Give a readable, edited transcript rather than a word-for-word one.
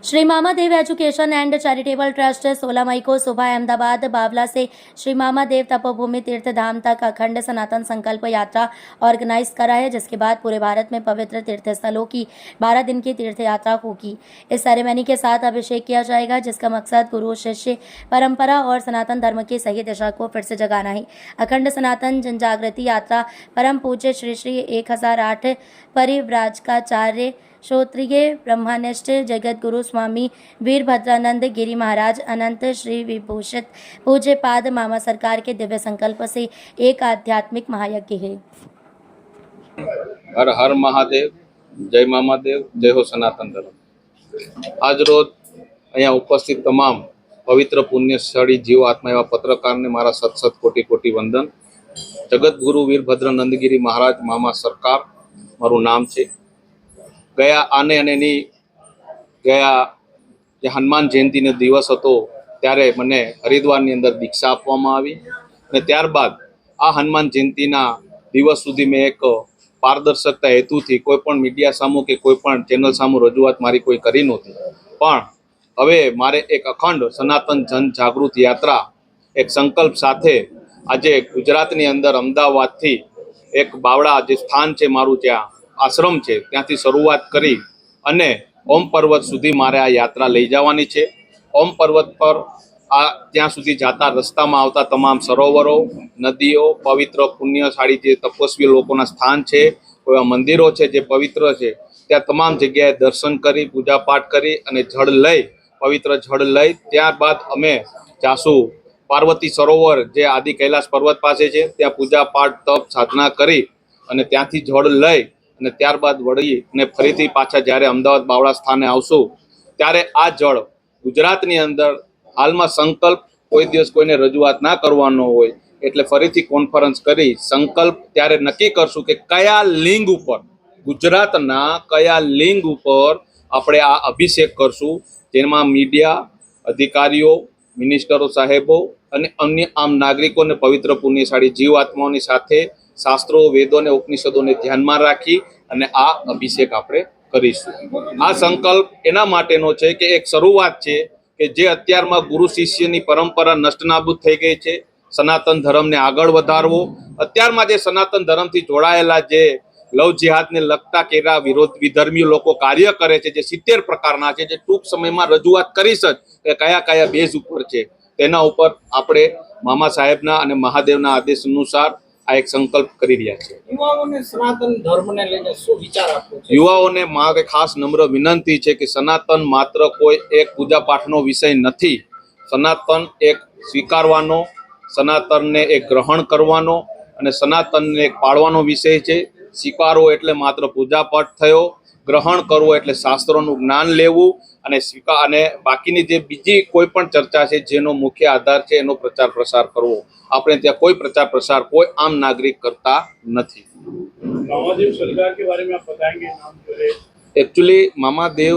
Shri Mama Dev education and charitable trust 16 मई को सुबह अहमदाबाद बावला से श्री मामा देव तपोभूमि तीर्थ धाम तक अखंड सनातन संकल्प यात्रा ऑर्गेनाइज करा है, जिसके बाद पूरे भारत में पवित्र तीर्थ स्थलों की 12 दिन की तीर्थ यात्रा होगी। इस सेरेमनी के साथ अभिषेक किया जाएगा, जिसका मकसद गुरु शिष्य परंपरा और सनातन धर्म की सही दिशा को फिर से जगाना है। अखंड सनातन जन जागृति यात्रा परम पूज्य श्री श्री 1008 परिव्राजकाचार्य श्रोत्रिय ब्रह्मनिष्ठ जगत गुरु स्वामी वीरभद्रानंद गिरी महाराज अनंत श्री विभूषित पूज्य पाद मामा सरकार के दिव्य संकल्प से एक आध्यात्मिक महायज्ञ है। हर हर महादेव, जय मामादेव, जय हो सनातन धर्म। आज रोज अहींया उपस्थित तमाम पवित्र पुण्यस्थળી जीव आत्मा एवं पत्रकार ने मारा सत कोटि कोटि वंदन। जगत गुरु वीरभद्रानंद गिरी महाराज मामा सरकार मारू नाम है। गया आने अनेनी गया जे हनुमान जयंती ने दिवस हतो त्यारे मने हरिद्वार अंदर दीक्षा आपवामां आवी ने त्यारबाद आ हनुमान जयंतीना दिवस सुधी में एक पारदर्शकता हेतुथी कोईपण मीडिया सामु के कोईपण चेनल सामु रजूआत मारी कोई करी नहोती, पण हवे मारे एक अखंड सनातन जन जागृत यात्रा एक संकल्प साथे आजे गुजरातनी अंदर अमदावादथी एक बावड़ा जे स्थान छे मारू त्यां आश्रम है त्यांथी शरूआत करी अने ओम पर्वत सुधी मारे आ यात्रा लई जवानी छे। ओम पर्वत पर आ त्यां सुधी जाता रस्ता में आवता तमाम सरोवरों नदीओ पवित्र पुण्यशाળી जे तपस्वी लोकोना स्थान है, कोई मंदिरों है जे पवित्र है, त्या तमाम जग्याए दर्शन करी पूजा पाठ करी अने जल लई पवित्र जल लई त्यारबाद अमे जासू पार्वती सरोवर जे आदि कैलाश पर्वत पासे है त्या पूजा पाठ तप साधना करी अने त्यांथी जल लई અને ત્યારબાદ વળી અને ફરીથી પાછા જ્યારે અમદાવાદ બાવળા સ્થાને આવશું ત્યારે આ જળ ગુજરાતની અંદર હાલમાં સંકલ્પ કોઈ દિવસ કોઈને રજૂઆત ના કરવાનો હોય એટલે ફરીથી કોન્ફરન્સ કરી સંકલ્પ ત્યારે નક્કી કરશું કે કયા લિંગ ઉપર ગુજરાતના કયા લિંગ ઉપર આપણે આ અભિષેક કરશું, જેમાં મીડિયા અધિકારીઓ મિનિસ્ટરો સાહેબો અને અન્ય આમ નાગરિકોને પવિત્ર પુણ્યશાળી જીવ આત્માઓની સાથે શાસ્ત્રો વેદો ने उपनिषदों ने ध्यान में राखी अने आ अभिषेक आपणे करीशुं। आ संकल्प एना माटेनो छे के एक शरूआत छे के जे अत्यारमां गुरु शिष्यनी परंपरा नष्ट नाबूद थई गई छे, सनातन धर्म ने आगळ वधारवो। अत्यारमां जे सनातन धर्म थी जोड़ायेला जे लव जिहाद ने लगता केरा विरोध विधर्मी लोको कार्य करे छे, जे 70 प्रकारना छे, जे टूंक समयमां रजूआत करीश के कया कया बेज उपर छे, तेना उपर आपणे मामा साहेबना अने महादेवना आदेश अनुसार आ एक संकल्प करी रह्या छे। युवाओने सनातन धर्म ने लईने शुं विचार आपो छे? युवाओने मारे खास नम्र विनंती छे कि सनातन मात्र कोई एक पूजा पाठनो विषय नथी। सनातन एक स्वीकारवानो, सनातन ने एक ग्रहण करवानो अने सनातन ने एक पाळवानो विषय छे। स्वीकारो एटले मात्र पूजा पाठ थयो, ग्रहण करवो एटले शास्त्रोनुं ज्ञान लेवुं अने स्वीकार अने बाकीनी जे बीजी कोई पण चर्चा छे जेनो मुख्य आधार छे एनो प्रचार प्रसार करवो। આપણે ત્યાં કોઈ प्रचार प्रसार कोई आम नागरिक करता नहीं। मामादेव सरकार के बारे में आप बताएंगे? नाम जो है एक्चुअली मामादेव